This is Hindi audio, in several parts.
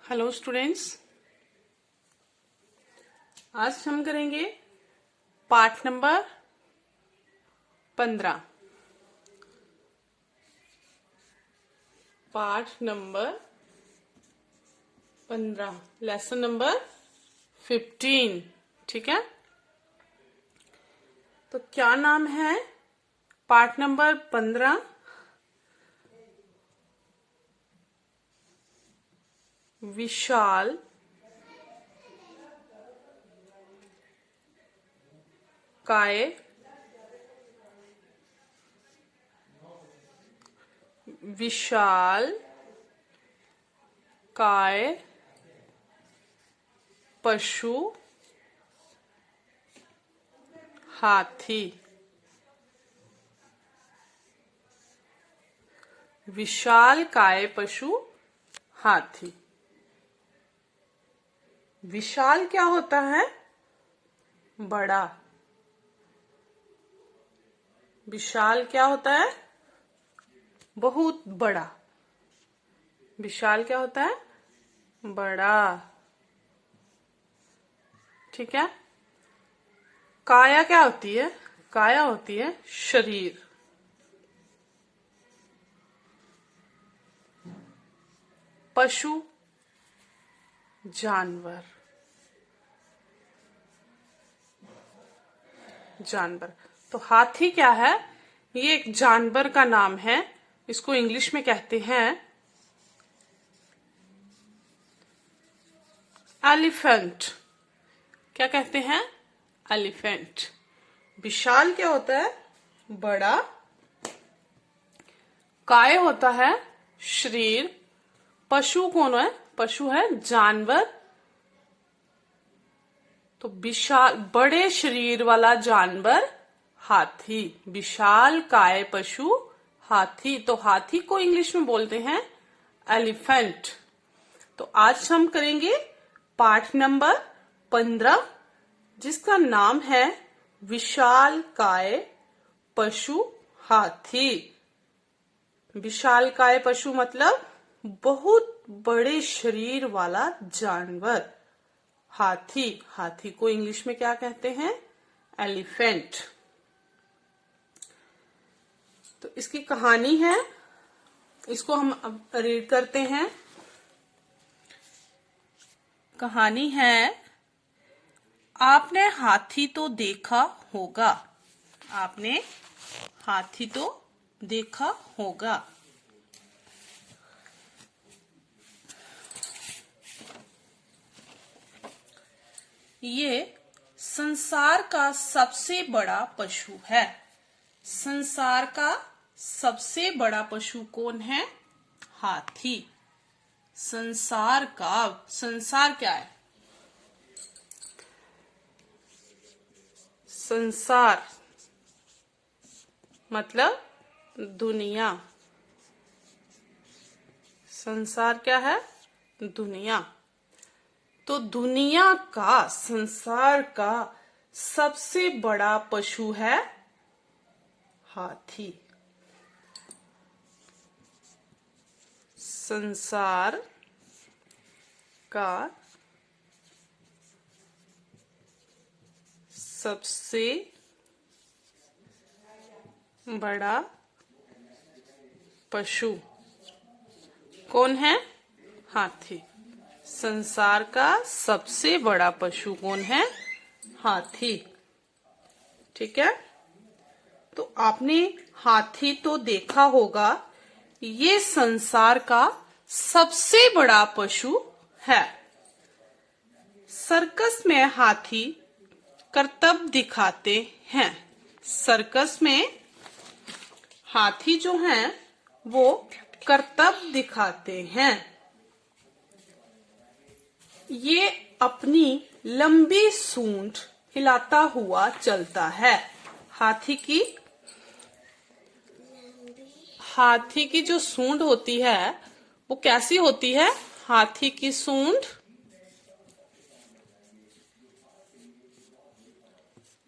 हेलो स्टूडेंट्स, आज हम करेंगे पाठ नंबर 15। पाठ नंबर 15, लेसन नंबर 15। ठीक है, तो क्या नाम है पाठ नंबर 15? विशाल काय विशाल काय पशु हाथी। विशाल काय पशु हाथी। विशाल क्या होता है? बड़ा। विशाल क्या होता है? बहुत बड़ा। विशाल क्या होता है? बड़ा। ठीक है। काया क्या होती है? काया होती है शरीर। पशु जानवर। जानवर। तो हाथी क्या है? ये एक जानवर का नाम है। इसको इंग्लिश में कहते हैं एलिफेंट। क्या कहते हैं? एलिफेंट। विशाल क्या होता है? बड़ा। काय होता है शरीर। पशु कौन है? पशु है जानवर। तो विशाल बड़े शरीर वाला जानवर हाथी। विशाल काय पशु हाथी। तो हाथी को इंग्लिश में बोलते हैं एलिफेंट। तो आज हम करेंगे पाठ नंबर 15, जिसका नाम है विशाल काय पशु हाथी। विशाल काय पशु मतलब बहुत बड़े शरीर वाला जानवर हाथी। हाथी को इंग्लिश में क्या कहते हैं? एलिफेंट। तो इसकी कहानी है, इसको हम अब रीड करते हैं। कहानी है, आपने हाथी तो देखा होगा। आपने हाथी तो देखा होगा। ये संसार का सबसे बड़ा पशु है। संसार का सबसे बड़ा पशु कौन है? हाथी। संसार क्या है? संसार मतलब दुनिया। संसार क्या है? दुनिया। तो दुनिया का, संसार का सबसे बड़ा पशु है हाथी। संसार का सबसे बड़ा पशु कौन है? हाथी। संसार का सबसे बड़ा पशु कौन है? हाथी। ठीक है, तो आपने हाथी तो देखा होगा। ये संसार का सबसे बड़ा पशु है। सर्कस में हाथी करतब दिखाते हैं। सर्कस में हाथी जो हैं वो करतब दिखाते हैं। ये अपनी लंबी सूंड हिलाता हुआ चलता है। हाथी की जो सूंड होती है वो कैसी होती है? हाथी की सूंड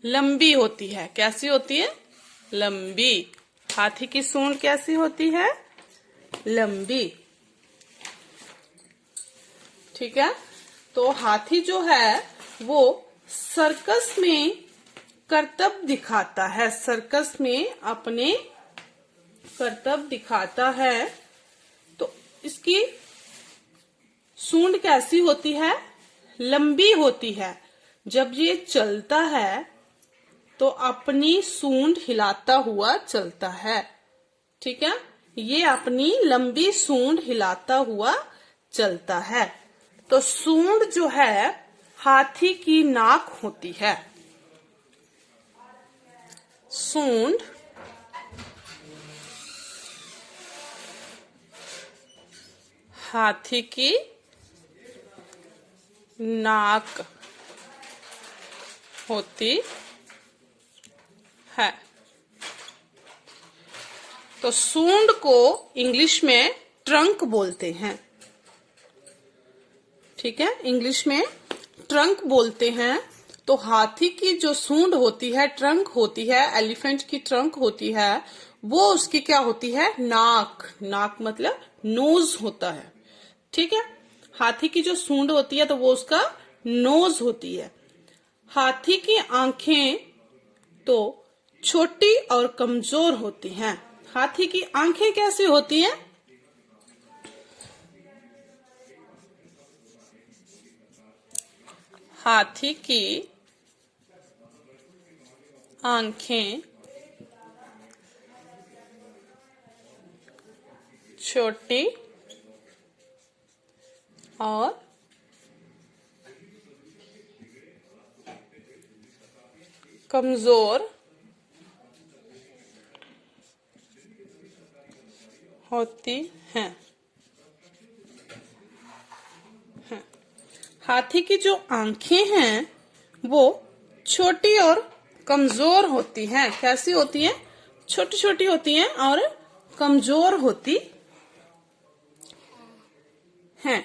लंबी होती है। कैसी होती है? लंबी। हाथी की सूंड कैसी होती है? लंबी। ठीक है। तो हाथी जो है वो सर्कस में करतब दिखाता है, सर्कस में अपने करतब दिखाता है। तो इसकी सूंड कैसी होती है? लंबी होती है। जब ये चलता है तो अपनी सूंड हिलाता हुआ चलता है, ठीक है। ये अपनी लंबी सूंड हिलाता हुआ चलता है। तो सूंड जो है हाथी की नाक होती है। सूंड हाथी की नाक होती है। तो सूंड को इंग्लिश में ट्रंक बोलते हैं, ठीक है, इंग्लिश में ट्रंक बोलते हैं। तो हाथी की जो सूंड होती है, ट्रंक होती है, एलिफेंट की ट्रंक होती है, वो उसकी क्या होती है? नाक। नाक मतलब नोज होता है, ठीक है। हाथी की जो सूंड होती है तो वो उसका नोज होती है। हाथी की आंखें तो छोटी और कमजोर होती हैं। हाथी की आंखें कैसी होती हैं? हाथी की आंखें छोटी और कमजोर होती हैं। हाथी की जो आंखें हैं वो छोटी और कमजोर होती हैं। कैसी होती हैं? छोटी छोटी होती हैं और कमजोर होती हैं।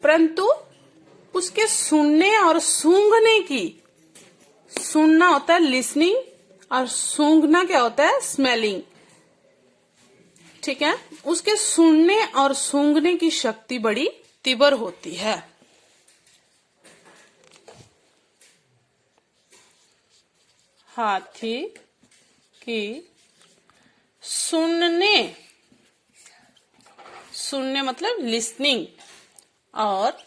परंतु उसके सुनने और सूंघने की, सुनना होता है लिसनिंग और सूंघना क्या होता है? स्मेलिंग, ठीक है। उसके सुनने और सूंघने की शक्ति बड़ी तीव्र होती है। हाथी की सुनने, सुनने मतलब लिसनिंग, और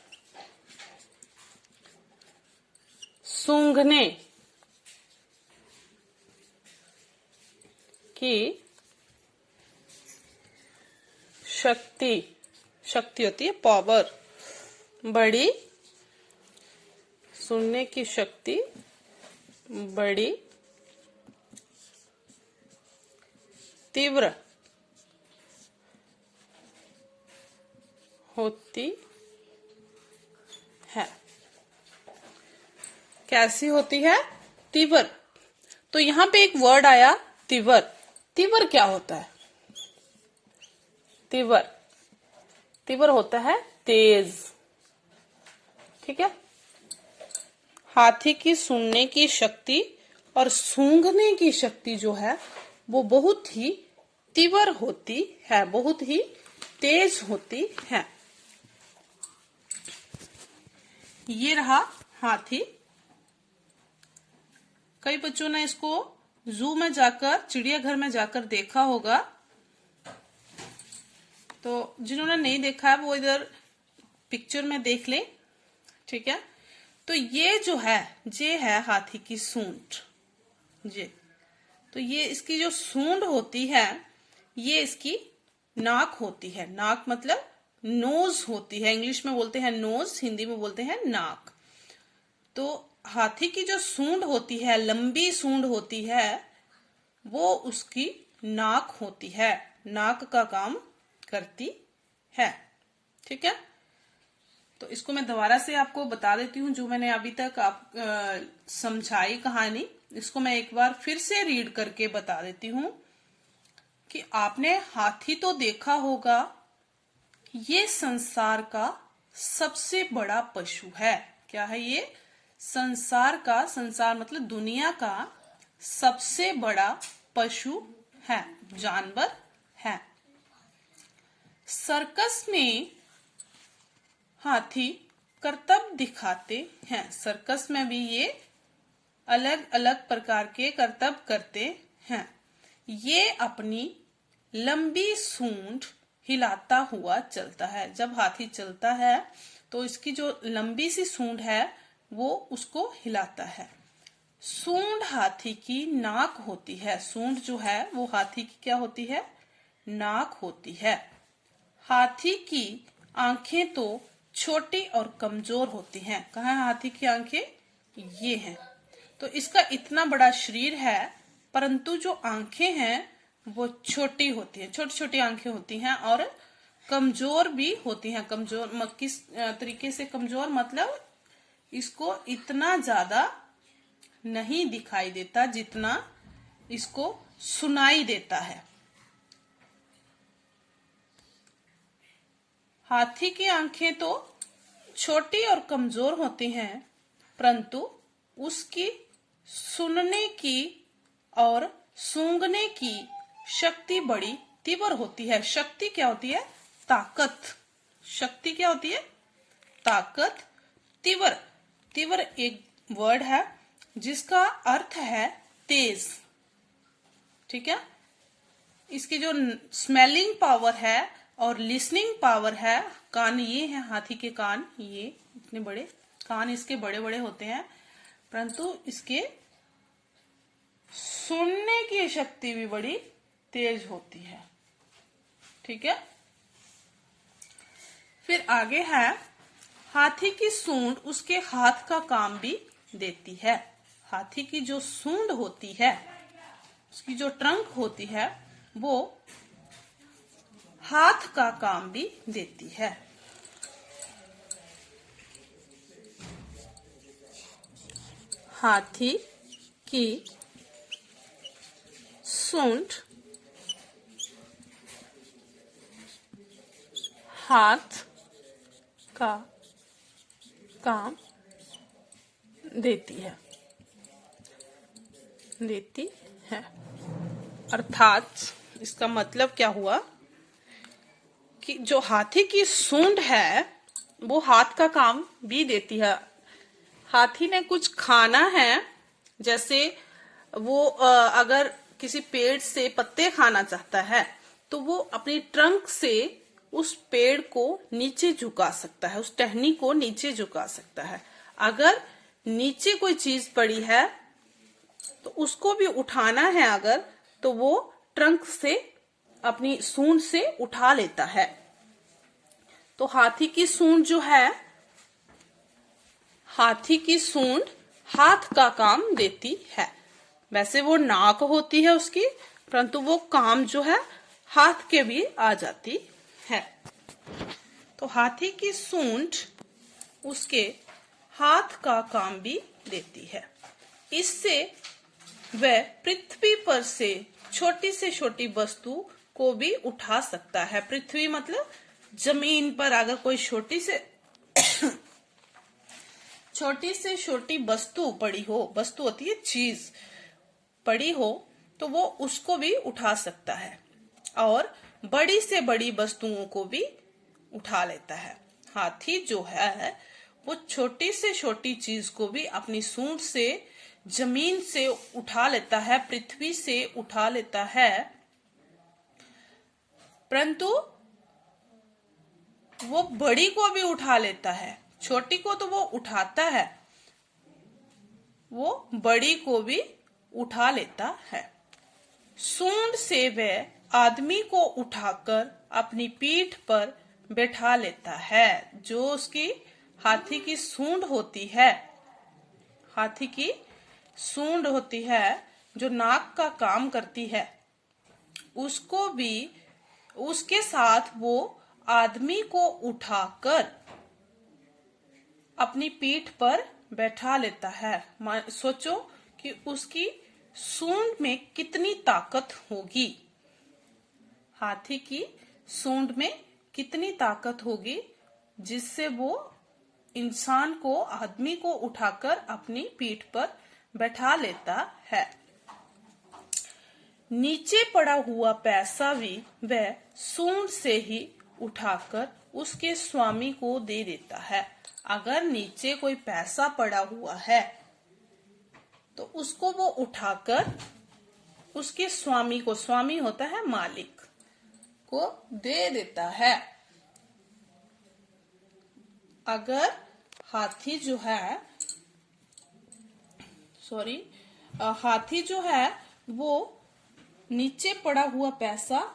सूंघने की शक्ति, शक्ति होती है पावर, बड़ी, सुनने की शक्ति बड़ी तीव्र होती है। कैसी होती है? तीव्र। तो यहां पे एक वर्ड आया तीव्र। तीव्र क्या होता है? तीव्र, तीव्र होता है तेज, ठीक है। हाथी की सुनने की शक्ति और सूंघने की शक्ति जो है वो बहुत ही तीव्र होती है, बहुत ही तेज होती है। ये रहा हाथी। कई बच्चों ने इसको जू में जाकर, चिड़ियाघर में जाकर देखा होगा। तो जिन्होंने नहीं देखा है वो इधर पिक्चर में देख ले, ठीक है। तो ये जो है, ये है हाथी की सूंड। ये तो ये इसकी जो सूंड होती है ये इसकी नाक होती है। नाक मतलब नोज होती है, इंग्लिश में बोलते हैं नोज, हिंदी में बोलते हैं नाक। तो हाथी की जो सूंड होती है, लंबी सूंड होती है, वो उसकी नाक होती है, नाक का काम करती है, ठीक है। तो इसको मैं दोबारा से आपको बता देती हूँ, जो मैंने अभी तक आप समझाई कहानी, इसको मैं एक बार फिर से रीड करके बता देती हूँ कि आपने हाथी तो देखा होगा, ये संसार का सबसे बड़ा पशु है। क्या है ये? संसार का, संसार मतलब दुनिया का सबसे बड़ा पशु है, जानवर है। सर्कस में हाथी करतब दिखाते हैं। सर्कस में भी ये अलग अलग प्रकार के करतब करते हैं। ये अपनी लंबी सूंड हिलाता हुआ चलता है। जब हाथी चलता है तो इसकी जो लंबी सी सूंड है वो उसको हिलाता है। सूंड हाथी की नाक होती है। सूंड जो है वो हाथी की क्या होती है? नाक होती है। हाथी की आंखें तो छोटी और कमजोर होती हैं। कहाँ है हाथी की आंखें? ये हैं। तो इसका इतना बड़ा शरीर है परंतु जो आंखें हैं वो छोटी होती हैं, छोटी छोटी आंखें होती हैं और कमजोर भी होती हैं। कमजोर किस तरीके से कमजोर? मतलब इसको इतना ज्यादा नहीं दिखाई देता जितना इसको सुनाई देता है। हाथी की आंखें तो छोटी और कमजोर होती हैं परंतु उसकी सुनने की और सूंघने की शक्ति बड़ी तीव्र होती है। शक्ति क्या होती है? ताकत। शक्ति क्या होती है? ताकत। तीव्र। तीव्र एक वर्ड है जिसका अर्थ है तेज। ठीक है। इसकी जो स्मेलिंग पावर है और लिसनिंग पावर है, कान ये है हाथी के कान, ये इतने बड़े कान इसके बड़े बड़े होते हैं परंतु इसके सुनने की शक्ति भी बड़ी तेज होती है। ठीक है। फिर आगे है हाथी की सूंड उसके हाथ का काम भी देती है। हाथी की जो सूंड होती है, उसकी जो ट्रंक होती है वो हाथ का काम भी देती है। हाथी की सूंड हाथ का काम देती है। अर्थात इसका मतलब क्या हुआ कि जो हाथी की सूंड है वो हाथ का काम भी देती है। हाथी ने कुछ खाना है, जैसे वो अगर किसी पेड़ से पत्ते खाना चाहता है तो वो अपनी ट्रंक से उस पेड़ को नीचे झुका सकता है, उस टहनी को नीचे झुका सकता है। अगर नीचे कोई चीज पड़ी है तो उसको भी उठाना है अगर, तो वो ट्रंक से अपनी सूंड से उठा लेता है। तो हाथी की सूंड जो है, हाथी की सूंड हाथ का काम देती है। वैसे वो नाक होती है उसकी परंतु वो काम जो है हाथ के भी आ जाती है। तो हाथी की सूंड उसके हाथ का काम भी देती है। इससे वह पृथ्वी पर से छोटी से छोटी वस्तु को भी उठा सकता है। पृथ्वी मतलब जमीन पर अगर कोई छोटी से छोटी वस्तु पड़ी हो, वस्तु होती है चीज, पड़ी हो तो वो उसको भी उठा सकता है और बड़ी से बड़ी वस्तुओं को भी उठा लेता है। हाथी जो है वो छोटी से छोटी चीज को भी अपनी सूंड से जमीन से उठा लेता है, पृथ्वी से उठा लेता है, परंतु वो बड़ी को भी उठा लेता है। छोटी को तो वो उठाता है, वो बड़ी को भी उठा लेता है। सूंड से वह आदमी को उठाकर अपनी पीठ पर बैठा लेता है। जो उसकी हाथी की सूंड होती है, हाथी की सूंड होती है जो नाक का काम करती है, उसको भी उसके साथ वो आदमी को उठाकर अपनी पीठ पर बैठा लेता है। सोचो कि उसकी सूंड में कितनी ताकत होगी, हाथी की सूंड में कितनी ताकत होगी जिससे वो इंसान को, आदमी को उठाकर अपनी पीठ पर बैठा लेता है। नीचे पड़ा हुआ पैसा भी वह सूंड से ही उठाकर उसके स्वामी को दे देता है। अगर नीचे कोई पैसा पड़ा हुआ है तो उसको वो उठाकर उसके स्वामी को, स्वामी होता है मालिक, को दे देता है। अगर हाथी जो है हाथी जो है वो नीचे पड़ा हुआ पैसा,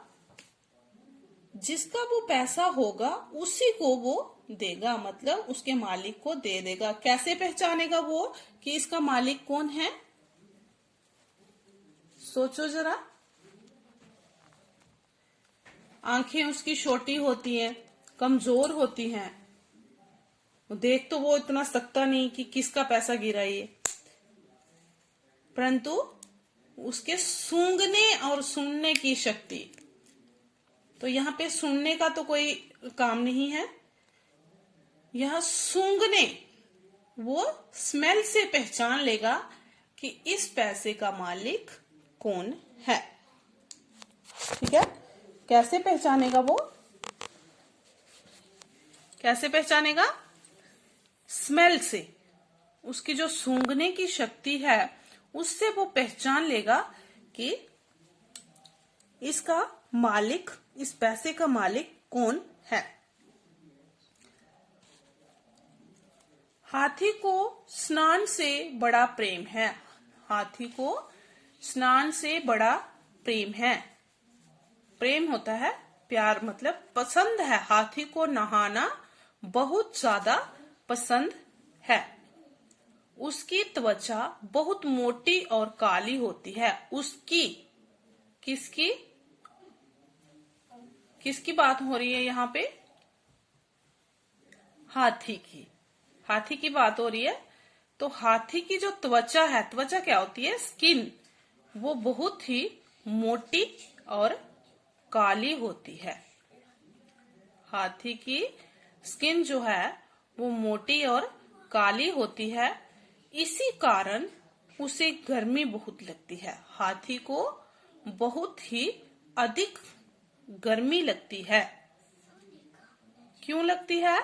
जिसका वो पैसा होगा उसी को वो देगा, मतलब उसके मालिक को दे देगा। कैसे पहचानेगा वो कि इसका मालिक कौन है? सोचो जरा। आंखें उसकी छोटी होती हैं, कमजोर होती हैं, देख तो वो इतना सकता नहीं कि किसका पैसा गिरा ये, परंतु उसके सूंघने और सुनने की शक्ति। तो यहाँ पे सुनने का तो कोई काम नहीं है, यह सूंघने, वो स्मेल से पहचान लेगा कि इस पैसे का मालिक कौन है। ठीक है, कैसे पहचानेगा वो? कैसे पहचानेगा? स्मेल से। उसकी जो सूंघने की शक्ति है उससे वो पहचान लेगा कि इसका मालिक, इस पैसे का मालिक कौन है। हाथी को स्नान से बड़ा प्रेम है। हाथी को स्नान से बड़ा प्रेम है। प्रेम होता है प्यार, मतलब पसंद है। हाथी को नहाना बहुत ज्यादा पसंद है। उसकी त्वचा बहुत मोटी और काली होती है। उसकी, किसकी किसकी बात हो रही है यहाँ पे? हाथी की। हाथी की बात हो रही है। तो हाथी की जो त्वचा है, त्वचा क्या होती है? स्किन, वो बहुत ही मोटी और काली होती है। हाथी की स्किन जो है वो मोटी और काली होती है, इसी कारण उसे गर्मी बहुत लगती है। हाथी को बहुत ही अधिक गर्मी लगती है। क्यों लगती है?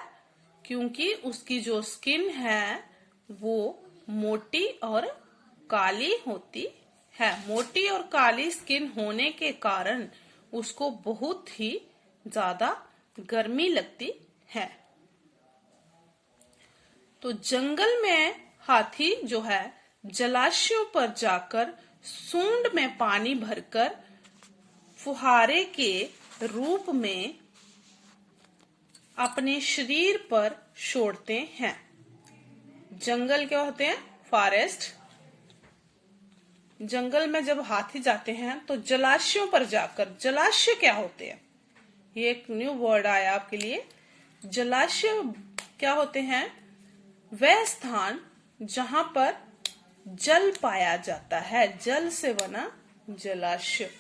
क्योंकि उसकी जो स्किन है वो मोटी और काली होती है। मोटी और काली स्किन होने के कारण उसको बहुत ही ज्यादा गर्मी लगती है। तो जंगल में हाथी जो है जलाशयों पर जाकर सूंड में पानी भरकर फुहारे के रूप में अपने शरीर पर छोड़ते हैं। जंगल क्या होते हैं? फॉरेस्ट। जंगल में जब हाथी जाते हैं तो जलाशयों पर जाकर, जलाशय क्या होते हैं? ये एक न्यू वर्ड आया आपके लिए। जलाशय क्या होते हैं? वह स्थान जहां पर जल पाया जाता है, जल से बना जलाशय।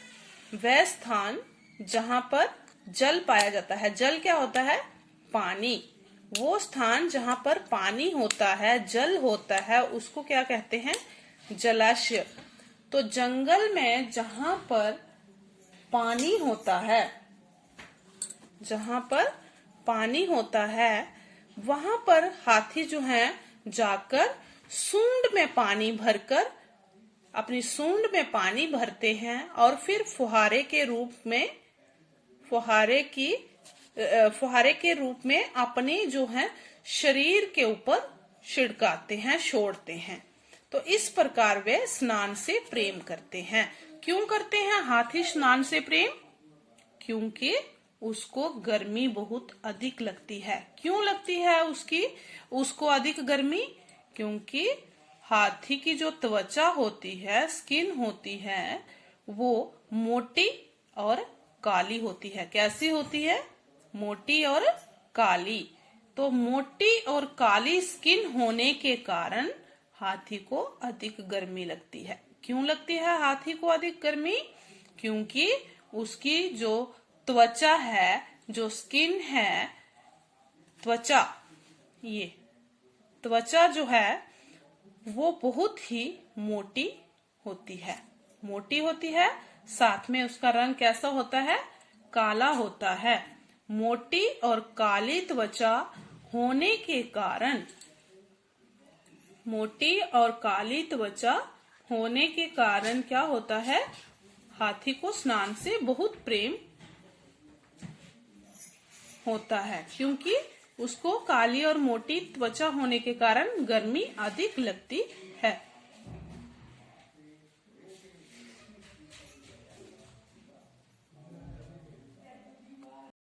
वह स्थान जहां पर जल पाया जाता है। जल क्या होता है? पानी। वो स्थान जहां पर पानी होता है, जल होता है, उसको क्या कहते हैं? जलाशय। तो जंगल में जहां पर पानी होता है, जहां पर पानी होता है, वहां पर हाथी जो है जाकर सूंड में पानी भरकर, अपनी सूंड में पानी भरते हैं और फिर फुहारे के रूप में अपने जो है शरीर के ऊपर छिड़काते हैं, छोड़ते हैं। तो इस प्रकार वे स्नान से प्रेम करते हैं। क्यों करते हैं हाथी स्नान से प्रेम? क्योंकि उसको गर्मी बहुत अधिक लगती है। क्यों लगती है उसको अधिक गर्मी? क्योंकि हाथी की जो त्वचा होती है, स्किन होती है, वो मोटी और काली होती है। कैसी होती है? मोटी और काली। तो मोटी और काली स्किन होने के कारण हाथी को अधिक गर्मी लगती है। क्यों लगती है हाथी को अधिक गर्मी? क्योंकि उसकी जो त्वचा है, जो स्किन है, त्वचा, ये त्वचा जो है वो बहुत ही मोटी होती है। मोटी होती है, साथ में उसका रंग कैसा होता है? काला होता है। मोटी और काली त्वचा होने के कारण, मोटी और काली त्वचा होने के कारण क्या होता है, हाथी को स्नान से बहुत प्रेम होता है, क्योंकि उसको काली और मोटी त्वचा होने के कारण गर्मी अधिक लगती है।